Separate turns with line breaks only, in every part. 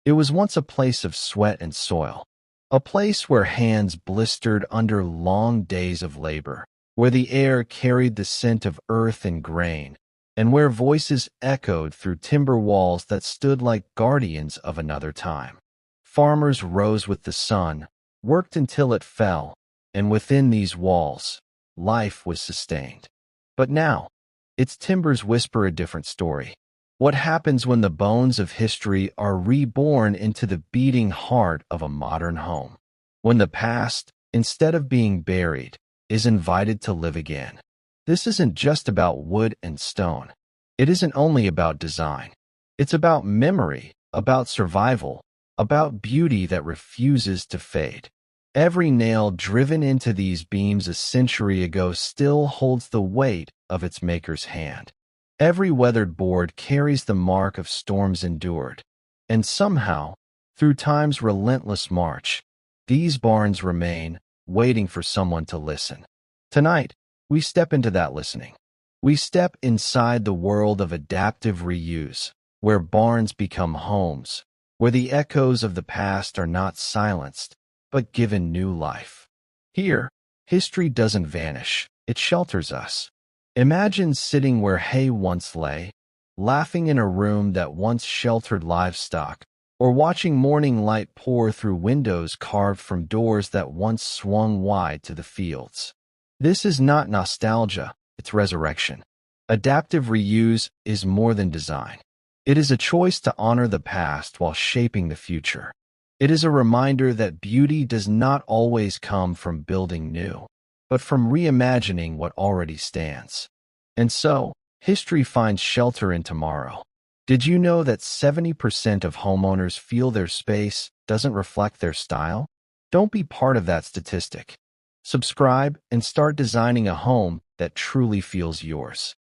It was once a place of sweat and soil, a place where hands blistered under long days of labor, where the air carried the scent of earth and grain, and where voices echoed through timber walls that stood like guardians of another time. Farmers rose with the sun, worked until it fell, and within these walls, life was sustained. But now, its timbers whisper a different story. What happens when the bones of history are reborn into the beating heart of a modern home? When the past, instead of being buried, is invited to live again. This isn't just about wood and stone. It isn't only about design. It's about memory, about survival, about beauty that refuses to fade. Every nail driven into these beams a century ago still holds the weight of its maker's hand. Every weathered board carries the mark of storms endured. And somehow, through time's relentless march, these barns remain, waiting for someone to listen. Tonight, we step into that listening. We step inside the world of adaptive reuse, where barns become homes, where the echoes of the past are not silenced, but given new life. Here, history doesn't vanish, it shelters us. Imagine sitting where hay once lay, laughing in a room that once sheltered livestock, or watching morning light pour through windows carved from doors that once swung wide to the fields. This is not nostalgia, it's resurrection. Adaptive reuse is more than design. It is a choice to honor the past while shaping the future. It is a reminder that beauty does not always come from building new, but from reimagining what already stands. And so, history finds shelter in tomorrow. Did you know that 70% of homeowners feel their space doesn't reflect their style? Don't be part of that statistic. Subscribe and start designing a home that truly feels yours.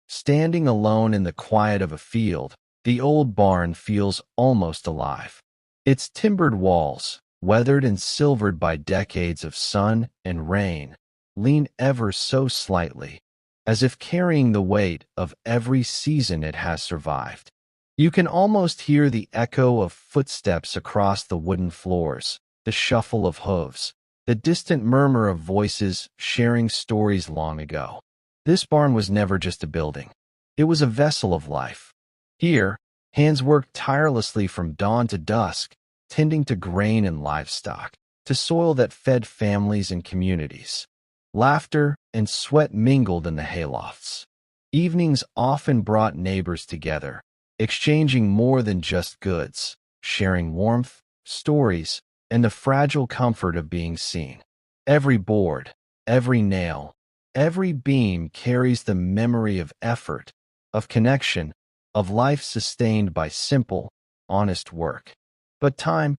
Standing alone in the quiet of a field, the old barn feels almost alive. Its timbered walls, weathered and silvered by decades of sun and rain, lean ever so slightly, as if carrying the weight of every season it has survived. You can almost hear the echo of footsteps across the wooden floors, the shuffle of hooves, the distant murmur of voices sharing stories long ago. This barn was never just a building. It was a vessel of life. Here, hands worked tirelessly from dawn to dusk, tending to grain and livestock, to soil that fed families and communities. Laughter and sweat mingled in the haylofts. Evenings often brought neighbors together, exchanging more than just goods, sharing warmth, stories, and the fragile comfort of being seen. Every board, every nail, every beam carries the memory of effort, of connection, of life sustained by simple, honest work. But time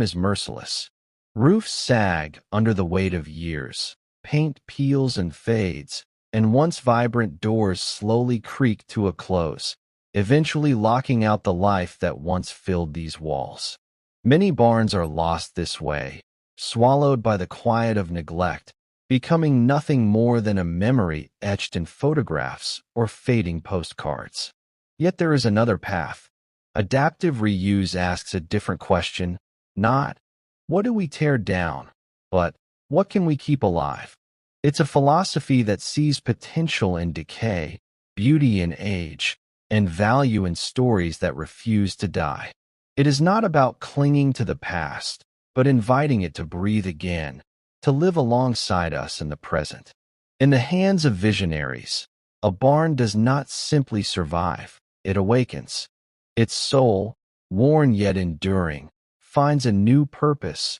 is merciless. Roofs sag under the weight of years, paint peels and fades, and once vibrant doors slowly creak to a close, eventually locking out the life that once filled these walls. Many barns are lost this way, swallowed by the quiet of neglect, becoming nothing more than a memory etched in photographs or fading postcards. Yet there is another path. Adaptive reuse asks a different question, not, what do we tear down, but, what can we keep alive? It's a philosophy that sees potential in decay, beauty in age, and value in stories that refuse to die. It is not about clinging to the past, but inviting it to breathe again, to live alongside us in the present. In the hands of visionaries, a barn does not simply survive, it awakens. Its soul, worn yet enduring, finds a new purpose,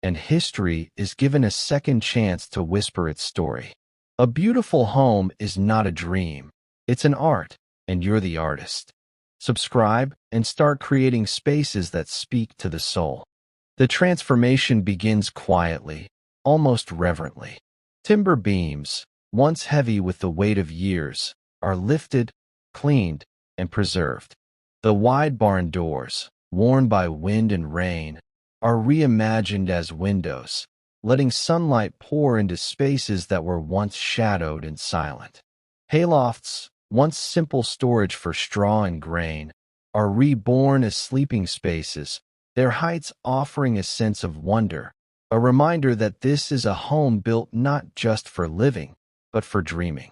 and history is given a second chance to whisper its story. A beautiful home is not a dream, it's an art, and you're the artist. Subscribe and start creating spaces that speak to the soul. The transformation begins quietly, almost reverently. Timber beams, once heavy with the weight of years, are lifted, cleaned, and preserved. The wide barn doors, worn by wind and rain, are reimagined as windows, letting sunlight pour into spaces that were once shadowed and silent. Haylofts, once simple storage for straw and grain, are reborn as sleeping spaces, their heights offering a sense of wonder, a reminder that this is a home built not just for living, but for dreaming.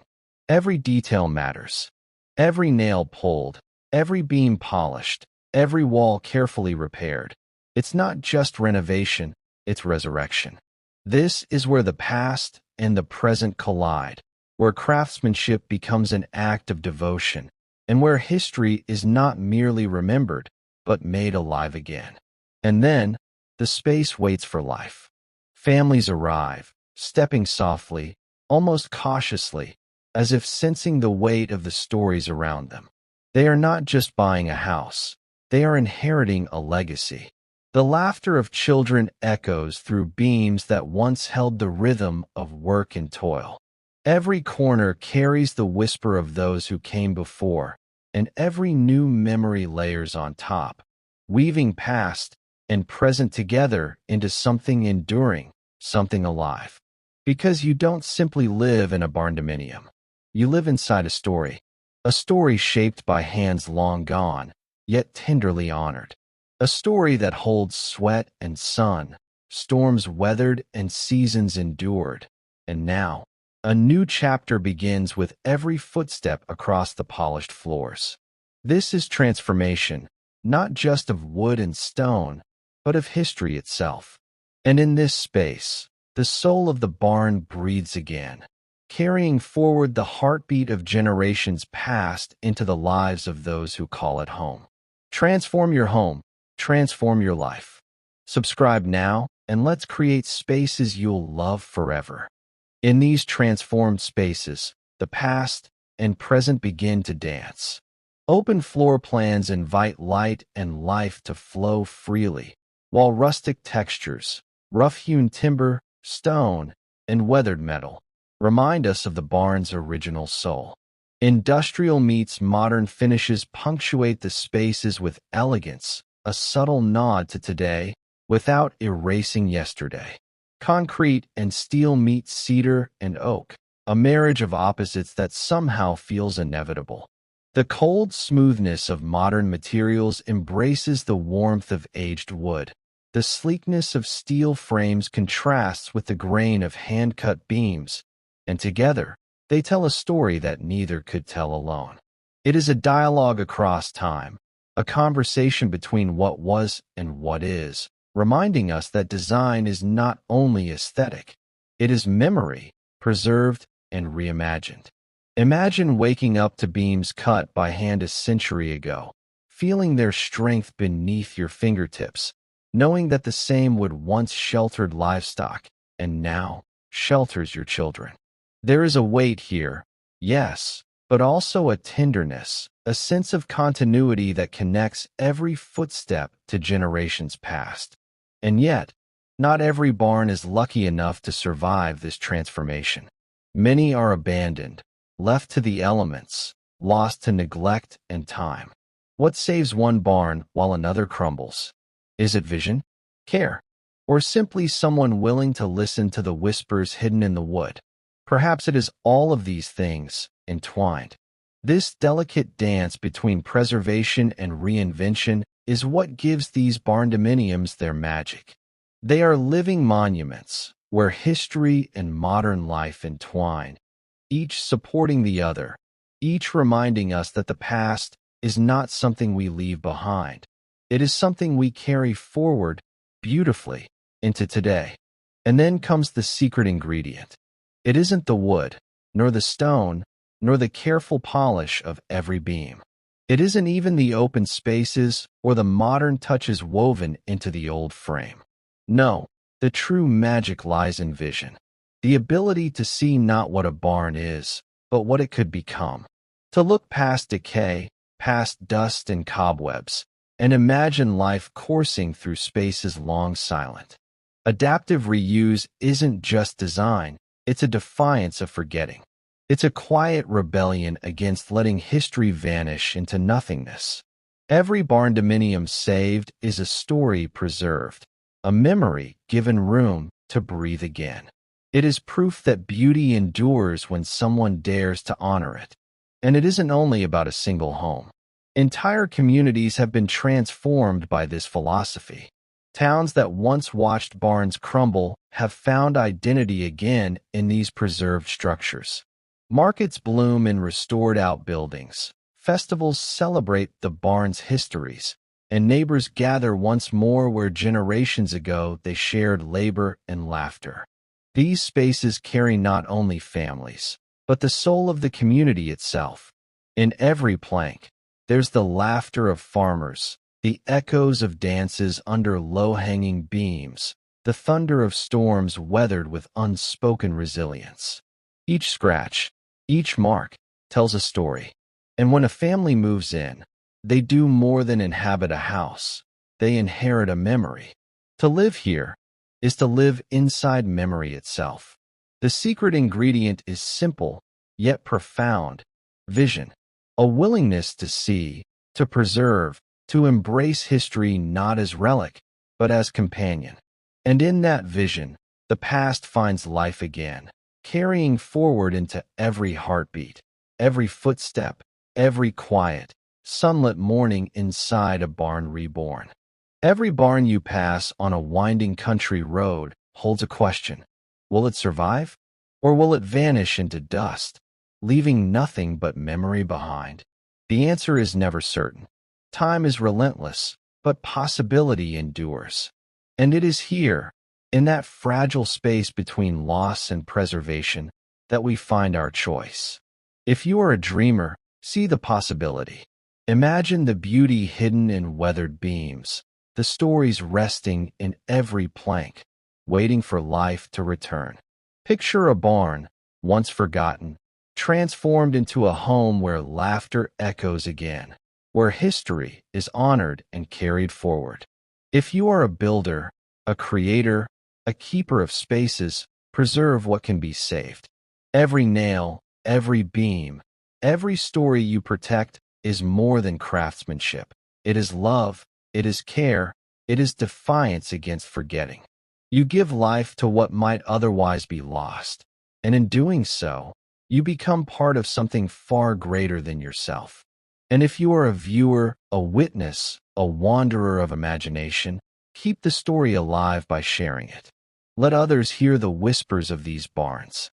Every detail matters. Every nail pulled, every beam polished, every wall carefully repaired. It's not just renovation, it's resurrection. This is where the past and the present collide, where craftsmanship becomes an act of devotion, and where history is not merely remembered, but made alive again. And then, the space waits for life. Families arrive, stepping softly, almost cautiously, as if sensing the weight of the stories around them. They are not just buying a house, they are inheriting a legacy. The laughter of children echoes through beams that once held the rhythm of work and toil. Every corner carries the whisper of those who came before, and every new memory layers on top, weaving past and present together into something enduring, something alive. Because you don't simply live in a barndominium. You live inside a story shaped by hands long gone, yet tenderly honored. A story that holds sweat and sun, storms weathered and seasons endured. And now, a new chapter begins with every footstep across the polished floors. This is transformation, not just of wood and stone, but of history itself. And in this space, the soul of the barn breathes again, carrying forward the heartbeat of generations past into the lives of those who call it home. Transform your home, transform your life. Subscribe now, and let's create spaces you'll love forever. In these transformed spaces, the past and present begin to dance. Open floor plans invite light and life to flow freely, while rustic textures, rough-hewn timber, stone, and weathered metal remind us of the barn's original soul. Industrial meets modern finishes punctuate the spaces with elegance, a subtle nod to today without erasing yesterday. Concrete and steel meet cedar and oak, a marriage of opposites that somehow feels inevitable. The cold smoothness of modern materials embraces the warmth of aged wood. The sleekness of steel frames contrasts with the grain of hand-cut beams, and together, they tell a story that neither could tell alone. It is a dialogue across time, a conversation between what was and what is, reminding us that design is not only aesthetic, it is memory, preserved and reimagined. Imagine waking up to beams cut by hand a century ago, feeling their strength beneath your fingertips, knowing that the same would once sheltered livestock, and now shelters your children. There is a weight here, yes, but also a tenderness, a sense of continuity that connects every footstep to generations past. And yet, not every barn is lucky enough to survive this transformation. Many are abandoned, left to the elements, lost to neglect and time. What saves one barn while another crumbles? Is it vision, care, or simply someone willing to listen to the whispers hidden in the wood? Perhaps it is all of these things entwined. This delicate dance between preservation and reinvention is what gives these barndominiums their magic. They are living monuments where history and modern life entwine, each supporting the other, each reminding us that the past is not something we leave behind. It is something we carry forward beautifully into today. And then comes the secret ingredient. It isn't the wood, nor the stone, nor the careful polish of every beam. It isn't even the open spaces or the modern touches woven into the old frame. No, the true magic lies in vision. The ability to see not what a barn is, but what it could become. To look past decay, past dust and cobwebs, and imagine life coursing through spaces long silent. Adaptive reuse isn't just design, it's a defiance of forgetting. It's a quiet rebellion against letting history vanish into nothingness. Every barndominium saved is a story preserved, a memory given room to breathe again. It is proof that beauty endures when someone dares to honor it. And it isn't only about a single home. Entire communities have been transformed by this philosophy. Towns that once watched barns crumble have found identity again in these preserved structures. Markets bloom in restored outbuildings. Festivals celebrate the barn's histories, and neighbors gather once more where generations ago they shared labor and laughter. These spaces carry not only families, but the soul of the community itself. In every plank, there's the laughter of farmers, the echoes of dances under low-hanging beams, the thunder of storms weathered with unspoken resilience. Each scratch, each mark, tells a story. And when a family moves in, they do more than inhabit a house. They inherit a memory. To live here is to live inside memory itself. The secret ingredient is simple, yet profound: vision. A willingness to see, to preserve, to embrace history not as relic, but as companion. And in that vision, the past finds life again, carrying forward into every heartbeat, every footstep, every quiet, sunlit morning inside a barn reborn. Every barn you pass on a winding country road holds a question. Will it survive? Or will it vanish into dust, leaving nothing but memory behind? The answer is never certain. Time is relentless, but possibility endures. And it is here, in that fragile space between loss and preservation, that we find our choice. If you are a dreamer, see the possibility. Imagine the beauty hidden in weathered beams, the stories resting in every plank, waiting for life to return. Picture a barn, once forgotten, transformed into a home where laughter echoes again, where history is honored and carried forward. If you are a builder, a creator, a keeper of spaces, preserve what can be saved. Every nail, every beam, every story you protect is more than craftsmanship. It is love, it is care, it is defiance against forgetting. You give life to what might otherwise be lost, and in doing so, you become part of something far greater than yourself. And if you are a viewer, a witness, a wanderer of imagination, keep the story alive by sharing it. Let others hear the whispers of these barns.